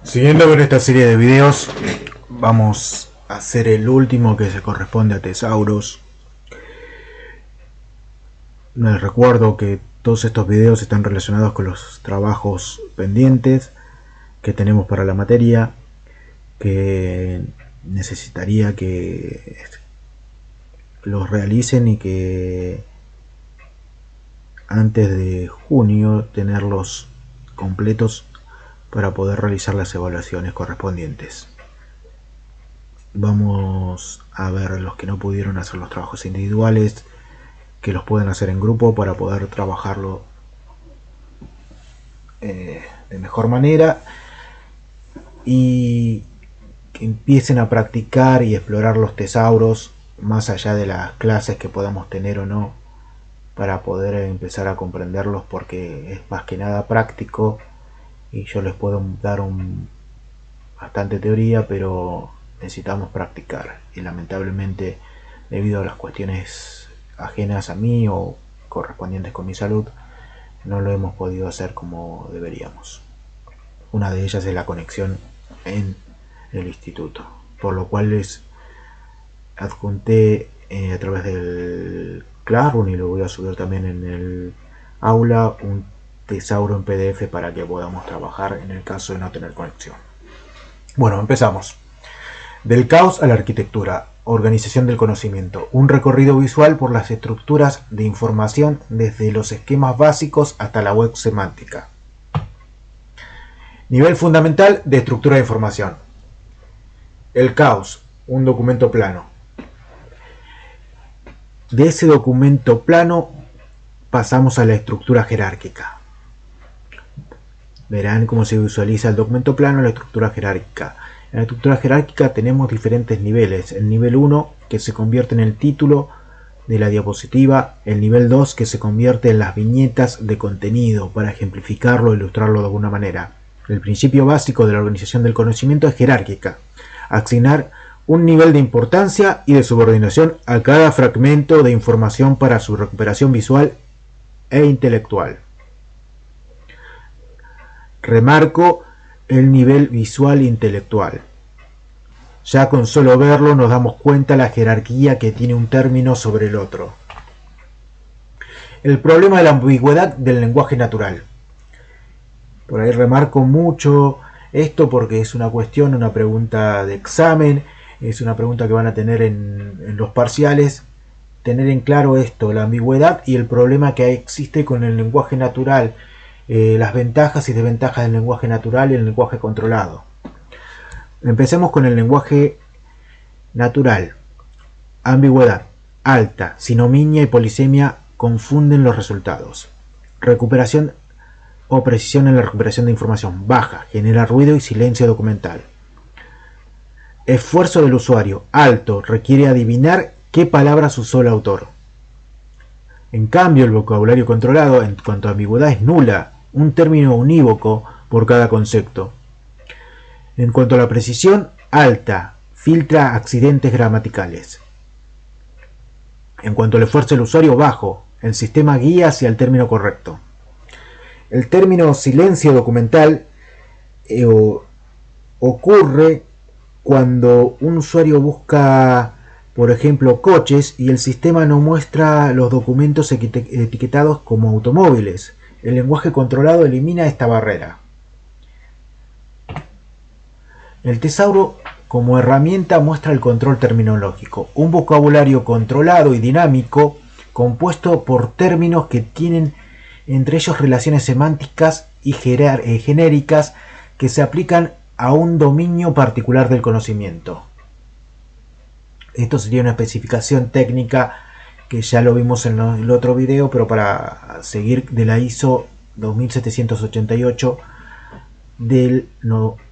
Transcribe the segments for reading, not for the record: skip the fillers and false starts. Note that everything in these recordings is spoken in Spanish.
Siguiendo con esta serie de videos, vamos a hacer el último que se corresponde a Tesauros. Les recuerdo que todos estos videos están relacionados con los trabajos pendientes que tenemos para la materia, que necesitaría que los realicen y que antes de junio tenerlos completos para poder realizar las evaluaciones correspondientes. Vamos a ver los que no pudieron hacer los trabajos individuales, que los pueden hacer en grupo para poder trabajarlo de mejor manera y que empiecen a practicar y explorar los tesauros más allá de las clases que podamos tener o no, para poder empezar a comprenderlos, porque es más que nada práctico y yo les puedo dar bastante teoría, pero necesitamos practicar y lamentablemente, debido a las cuestiones ajenas a mí o correspondientes con mi salud, no lo hemos podido hacer como deberíamos. Una de ellas es la conexión en el instituto, por lo cual les adjunté a través del Classroom, y lo voy a subir también en el aula, un tesauro en PDF para que podamos trabajar en el caso de no tener conexión. Bueno, empezamos. Del caos a la arquitectura, organización del conocimiento, un recorrido visual por las estructuras de información desde los esquemas básicos hasta la web semántica. Nivel fundamental de estructura de información. El caos, un documento plano. De ese documento plano pasamos a la estructura jerárquica. Verán cómo se visualiza el documento plano en la estructura jerárquica. En la estructura jerárquica tenemos diferentes niveles. El nivel 1, que se convierte en el título de la diapositiva. El nivel 2, que se convierte en las viñetas de contenido, para ejemplificarlo o ilustrarlo de alguna manera. El principio básico de la organización del conocimiento es jerárquica. Asignar un nivel de importancia y de subordinación a cada fragmento de información para su recuperación visual e intelectual. Remarco el nivel visual e intelectual. Ya con solo verlo nos damos cuenta la jerarquía que tiene un término sobre el otro. El problema de la ambigüedad del lenguaje natural. Por ahí remarco mucho esto porque es una cuestión, una pregunta de examen, es una pregunta que van a tener en los parciales. Tener en claro esto, la ambigüedad y el problema que existe con el lenguaje natural, las ventajas y desventajas del lenguaje natural y el lenguaje controlado. Empecemos con el lenguaje natural. Ambigüedad alta, sinominia y polisemia confunden los resultados. Recuperación o precisión en la recuperación de información baja, genera ruido y silencio documental. Esfuerzo del usuario alto, requiere adivinar qué palabras usó el autor. En cambio, el vocabulario controlado en cuanto a ambigüedad es nula, un término unívoco por cada concepto. En cuanto a la precisión, alta, filtra accidentes gramaticales. En cuanto al esfuerzo del usuario, bajo, el sistema guía hacia el término correcto. El término silencio documental ocurre cuando un usuario busca, por ejemplo, coches y el sistema no muestra los documentos etiquetados como automóviles. El lenguaje controlado elimina esta barrera. El tesauro como herramienta muestra el control terminológico, un vocabulario controlado y dinámico compuesto por términos que tienen entre ellos relaciones semánticas y genéricas que se aplican a un dominio particular del conocimiento. Esto sería una especificación técnica que ya lo vimos en el otro video, pero para seguir, de la ISO 2788 del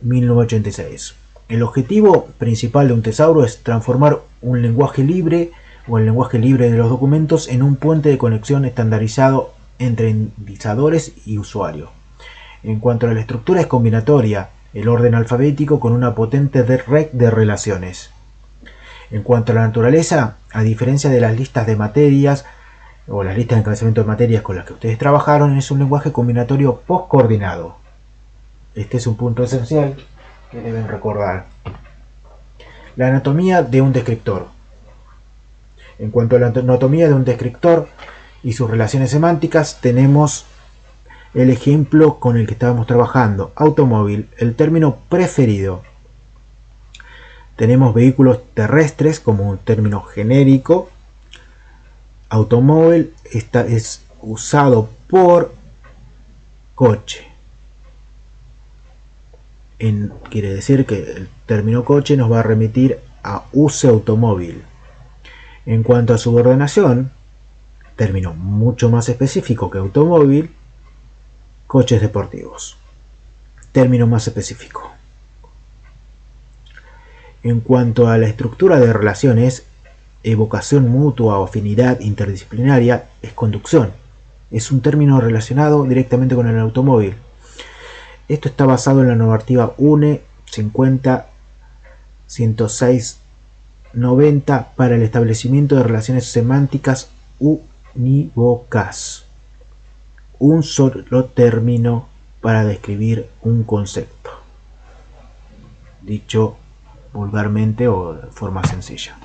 1986. El objetivo principal de un tesauro es transformar un lenguaje libre o el lenguaje libre de los documentos en un puente de conexión estandarizado entre indizadores y usuario. En cuanto a la estructura, es combinatoria, el orden alfabético con una potente red de relaciones. En cuanto a la naturaleza, a diferencia de las listas de materias o las listas de encabezamiento de materias con las que ustedes trabajaron, es un lenguaje combinatorio post-coordinado. Este es un punto esencial que deben recordar. La anatomía de un descriptor. En cuanto a la anatomía de un descriptor y sus relaciones semánticas, tenemos el ejemplo con el que estábamos trabajando. Automóvil, el término preferido. Tenemos vehículos terrestres como un término genérico. Automóvil es usado por coche. Quiere decir que el término coche nos va a remitir a use automóvil. En cuanto a subordinación, término mucho más específico que automóvil, coches deportivos. Término más específico. En cuanto a la estructura de relaciones, evocación mutua o afinidad interdisciplinaria es conducción. Es un término relacionado directamente con el automóvil. Esto está basado en la normativa UNE 50-106-90 para el establecimiento de relaciones semánticas unívocas. Un solo término para describir un concepto. Dicho vulgarmente o de forma sencilla.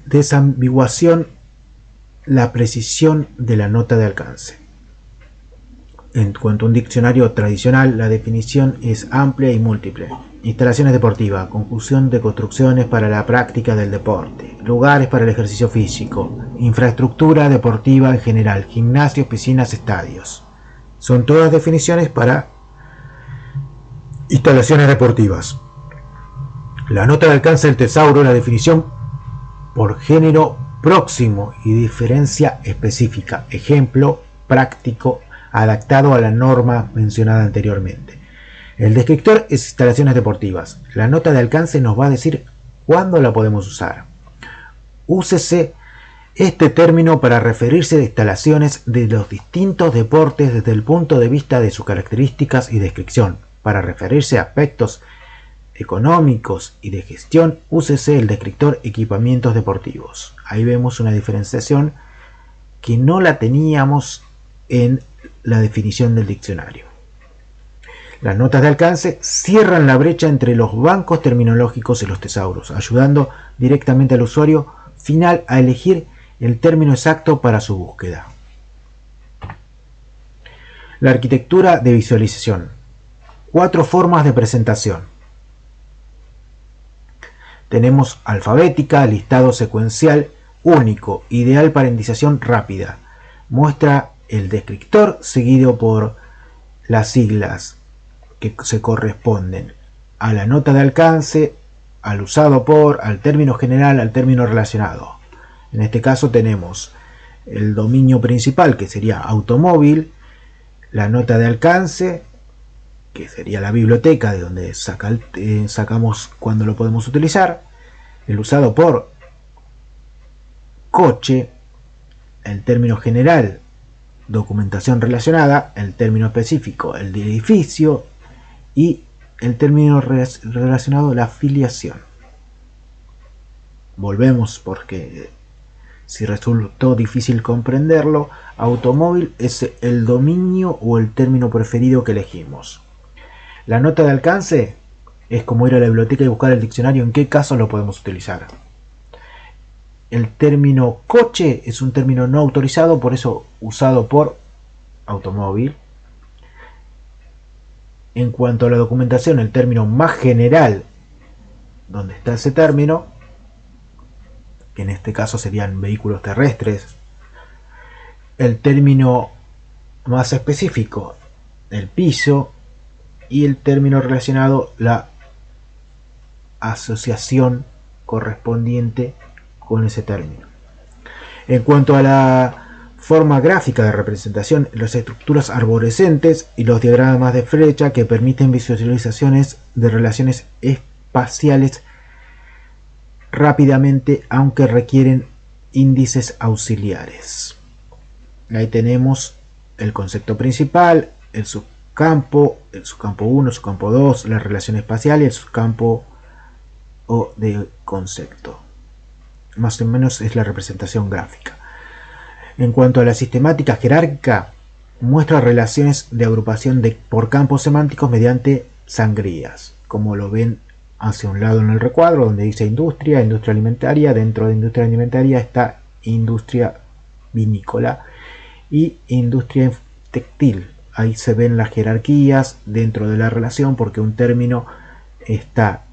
Desambiguación, la precisión de la nota de alcance. En cuanto a un diccionario tradicional, la definición es amplia y múltiple. Instalaciones deportivas, conjunción de construcciones para la práctica del deporte, lugares para el ejercicio físico, infraestructura deportiva en general, gimnasios, piscinas, estadios. Son todas definiciones para instalaciones deportivas. La nota de alcance del tesauro, la definición por género próximo y diferencia específica. Ejemplo práctico adaptado a la norma mencionada anteriormente. El descriptor es instalaciones deportivas. La nota de alcance nos va a decir cuándo la podemos usar. Úsese este término para referirse a instalaciones de los distintos deportes desde el punto de vista de sus características y descripción. Para referirse a aspectos económicos y de gestión, úsese el descriptor equipamientos deportivos. Ahí vemos una diferenciación que no la teníamos en la definición del diccionario. Las notas de alcance cierran la brecha entre los bancos terminológicos y los tesauros, ayudando directamente al usuario final a elegir el término exacto para su búsqueda. La arquitectura de visualización. 4 formas de presentación. Tenemos alfabética, listado secuencial, único, ideal para indiciación rápida. Muestra el descriptor seguido por las siglas que se corresponden a la nota de alcance, al usado por, al término general, al término relacionado. En este caso tenemos el dominio principal, que sería automóvil, la nota de alcance, que sería la biblioteca de donde sacamos cuando lo podemos utilizar, el usado por, coche, el término general, documentación relacionada, el término específico, el de edificio, y el término relacionado, la afiliación. Volvemos porque si resultó difícil comprenderlo, automóvil es el dominio o el término preferido que elegimos. La nota de alcance es como ir a la biblioteca y buscar el diccionario en qué casos lo podemos utilizar. El término coche es un término no autorizado, por eso usado por automóvil. En cuanto a la documentación, el término más general donde está ese término, que en este caso serían vehículos terrestres. El término más específico, el piso, y el término relacionado, la asociación correspondiente con ese término. En cuanto a la forma gráfica de representación, las estructuras arborescentes y los diagramas de flecha que permiten visualizaciones de relaciones espaciales rápidamente, aunque requieren índices auxiliares. Ahí tenemos el concepto principal, el subcampo 1, el subcampo 2, la relación espacial y el subcampo o de concepto. Más o menos es la representación gráfica. En cuanto a la sistemática jerárquica, muestra relaciones de agrupación por campos semánticos mediante sangrías, como lo ven hacia un lado en el recuadro, donde dice industria, industria alimentaria. Dentro de industria alimentaria está industria vinícola y industria textil. Ahí se ven las jerarquías dentro de la relación, porque un término está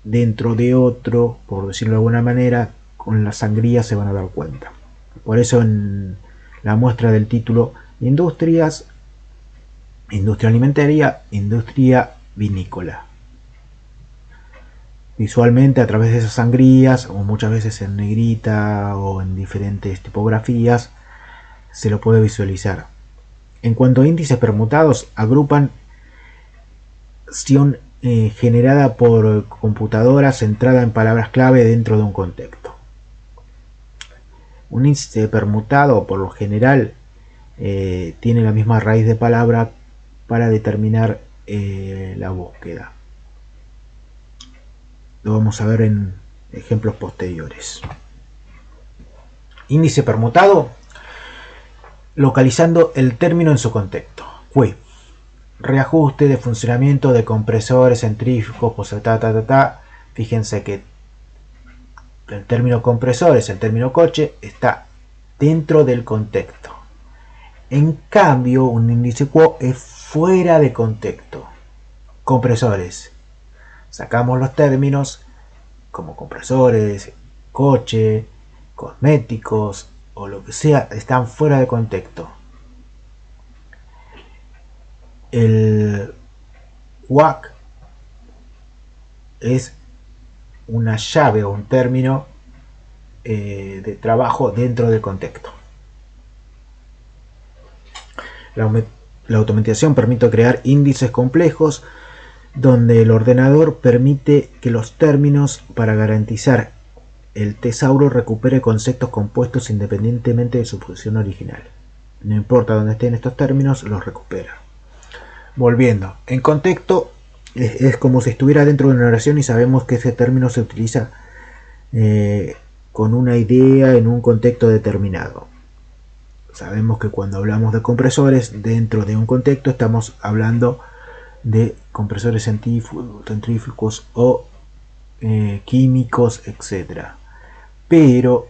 dentro de otro, por decirlo de alguna manera. Con la sangría se van a dar cuenta. Por eso en la muestra del título: industrias, industria alimentaria, industria vinícola. Visualmente, a través de esas sangrías, o muchas veces en negrita o en diferentes tipografías, se lo puede visualizar. En cuanto a índices permutados, agrupan acción generada por computadora centrada en palabras clave dentro de un contexto. Un índice permutado, por lo general, tiene la misma raíz de palabra para determinar la búsqueda. Lo vamos a ver en ejemplos posteriores. Índice permutado, localizando el término en su contexto. Reajuste de funcionamiento de compresores centrífugos, Fíjense que el término compresores, el término coche, está dentro del contexto. En cambio, un índice quo es fuera de contexto. Compresores. Sacamos los términos como compresores, coche, cosméticos o lo que sea, están fuera de contexto. El WAC es una llave o un término de trabajo dentro del contexto. La automatización permite crear índices complejos donde el ordenador permite que los términos, para garantizar el tesauro, recupere conceptos compuestos independientemente de su posición original. No importa dónde estén estos términos, los recupera. Volviendo, en contexto es como si estuviera dentro de una oración y sabemos que ese término se utiliza con una idea en un contexto determinado. Sabemos que cuando hablamos de compresores dentro de un contexto estamos hablando de compresores centrífugos o químicos, etc. Pero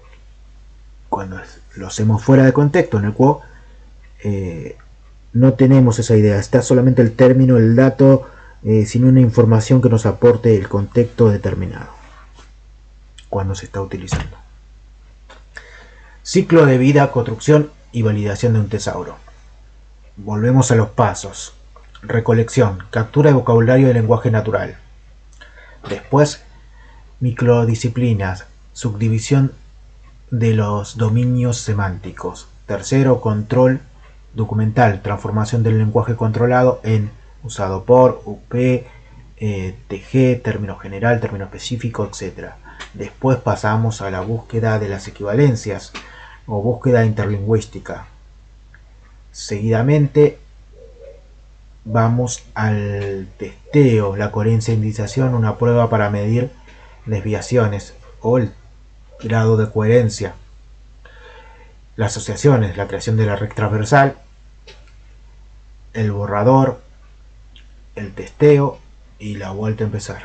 cuando lo hacemos fuera de contexto, en el cual no tenemos esa idea, está solamente el término, el dato, sin una información que nos aporte el contexto determinado cuando se está utilizando. Ciclo de vida, construcción y validación de un tesauro. Volvemos a los pasos. Recolección, captura de vocabulario de lenguaje natural. Después, microdisciplinas, subdivisión de los dominios semánticos. Tercero, control documental, transformación del lenguaje controlado en usado por, UP, TG, término general, término específico, etc. Después pasamos a la búsqueda de las equivalencias o búsqueda interlingüística. Seguidamente vamos al testeo, la coherencia de indiciación, una prueba para medir desviaciones o el grado de coherencia. Las asociaciones, la creación de la red transversal, el borrador, el testeo y la vuelta a empezar.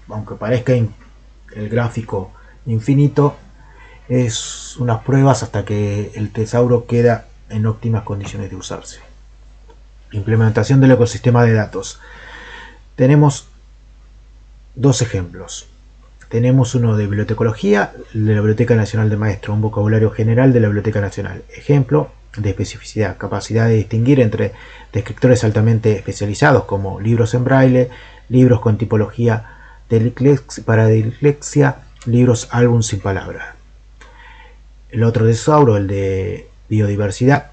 Aunque parezca el gráfico infinito, es unas pruebas hasta que el tesauro queda en óptimas condiciones de usarse. Implementación del ecosistema de datos. Tenemos dos ejemplos. Tenemos uno de bibliotecología, de la Biblioteca Nacional de Maestro, un vocabulario general de la Biblioteca Nacional. Ejemplo de especificidad, capacidad de distinguir entre descriptores altamente especializados como libros en braille, libros con tipología para dislexia, libros álbum sin palabras. El otro tesauro, el de biodiversidad,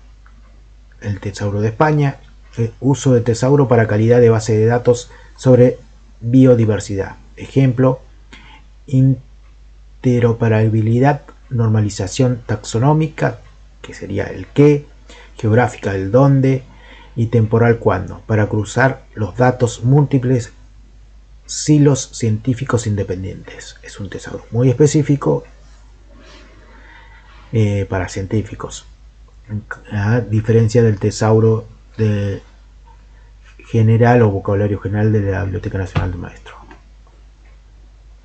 el tesauro de España, uso de tesauro para calidad de base de datos sobre biodiversidad. Ejemplo, interoperabilidad, normalización taxonómica, que sería el qué, geográfica el dónde y temporal cuándo, para cruzar los datos múltiples silos científicos independientes. Es un tesauro muy específico para científicos. a diferencia del tesauro de general o vocabulario general de la Biblioteca Nacional del Maestro.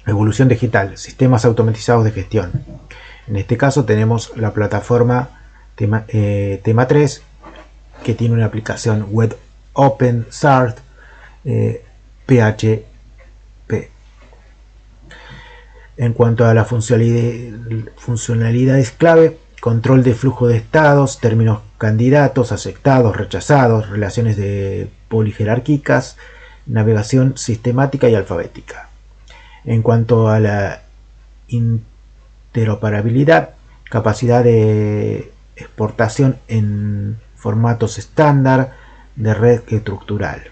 Evolución digital, sistemas automatizados de gestión. En este caso tenemos la plataforma Tema 3, que tiene una aplicación web open source PHP. En cuanto a las funcionalidades clave, control de flujo de estados, términos candidatos, aceptados, rechazados, relaciones de polijerárquicas, navegación sistemática y alfabética. En cuanto a la interoperabilidad, capacidad de exportación en formatos estándar de red estructural,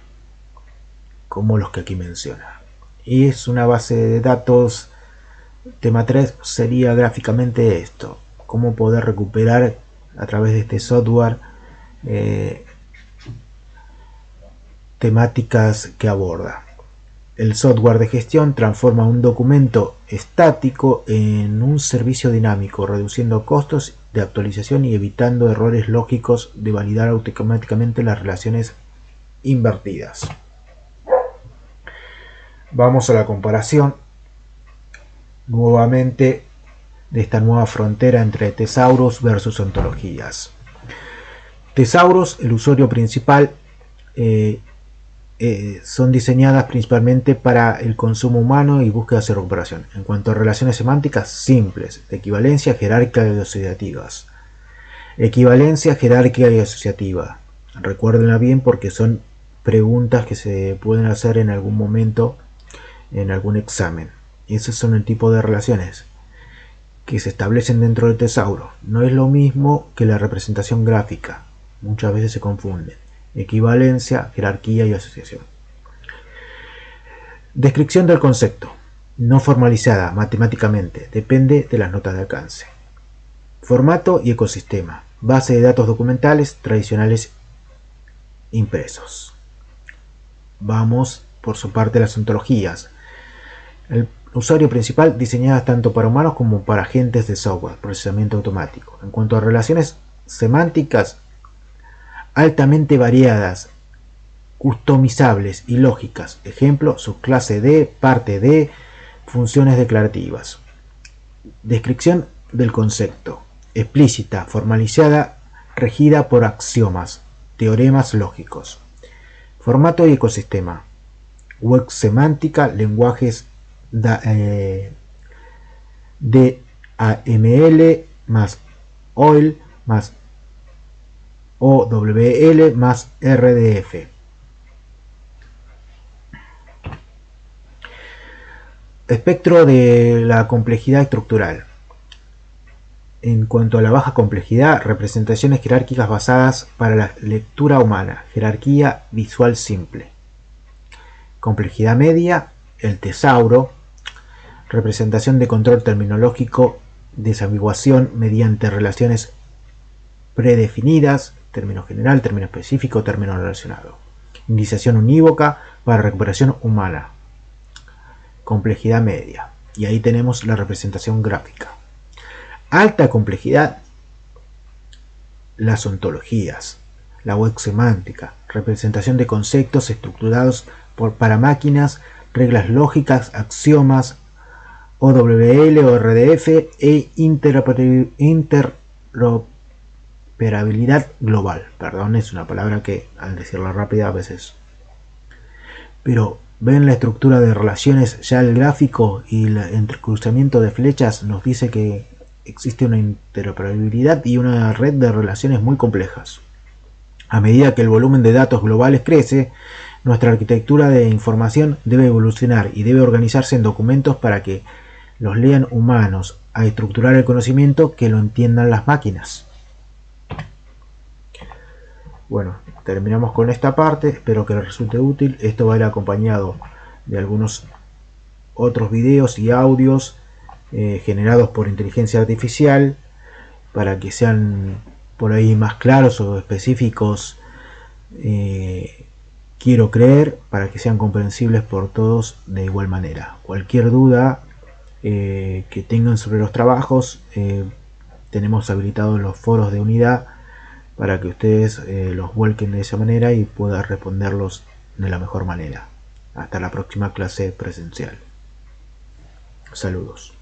como los que aquí menciona. Y es una base de datos. Tema 3 sería gráficamente esto: cómo poder recuperar a través de este software temáticas que aborda. El software de gestión transforma un documento estático en un servicio dinámico, reduciendo costos de actualización y evitando errores lógicos de validar automáticamente las relaciones invertidas. Vamos a la comparación nuevamente de esta nueva frontera entre tesauros versus ontologías. Tesauros, el usuario principal, son diseñadas principalmente para el consumo humano y búsquedas de recuperación. En cuanto a relaciones semánticas, simples, de equivalencia, jerárquica y asociativas. Equivalencia, jerárquica y asociativa. Recuérdenla bien porque son preguntas que se pueden hacer en algún momento en algún examen. Y esos son el tipo de relaciones que se establecen dentro del tesauro. No es lo mismo que la representación gráfica. Muchas veces se confunden. Equivalencia, jerarquía y asociación. Descripción del concepto. No formalizada matemáticamente. Depende de las notas de alcance. Formato y ecosistema. Base de datos documentales tradicionales impresos. Vamos por su parte a las ontologías. El usuario principal, diseñadas tanto para humanos como para agentes de software, procesamiento automático. En cuanto a relaciones semánticas, altamente variadas, customizables y lógicas. Ejemplo, subclase de, parte de, funciones declarativas. Descripción del concepto. Explícita, formalizada, regida por axiomas, teoremas lógicos. Formato y ecosistema. Web semántica, lenguajes DAML más OIL más OWL más RDF. Espectro de la complejidad estructural. En cuanto a la baja complejidad, representaciones jerárquicas basadas para la lectura humana, jerarquía visual simple. Complejidad media, el tesauro, representación de control terminológico, desambiguación mediante relaciones predefinidas, término general, término específico, término relacionado. Indiciación unívoca para recuperación humana. Complejidad media. Y ahí tenemos la representación gráfica. Alta complejidad, las ontologías, la web semántica, representación de conceptos estructurados para máquinas, reglas lógicas, axiomas, OWL o RDF e interoperabilidad global. Perdón, es una palabra que al decirla rápida a veces. Pero ven la estructura de relaciones, ya el gráfico y el entrecruzamiento de flechas nos dice que existe una interoperabilidad y una red de relaciones muy complejas. A medida que el volumen de datos globales crece, nuestra arquitectura de información debe evolucionar y debe organizarse en documentos para que los lean humanos, a estructurar el conocimiento que lo entiendan las máquinas. Bueno, terminamos con esta parte, espero que les resulte útil. Esto va a ir acompañado de algunos otros videos y audios generados por inteligencia artificial para que sean por ahí más claros o específicos, quiero creer, para que sean comprensibles por todos de igual manera. Cualquier duda que tengan sobre los trabajos, tenemos habilitados los foros de unidad para que ustedes los vuelquen de esa manera y pueda responderlos de la mejor manera. Hasta la próxima clase presencial. Saludos.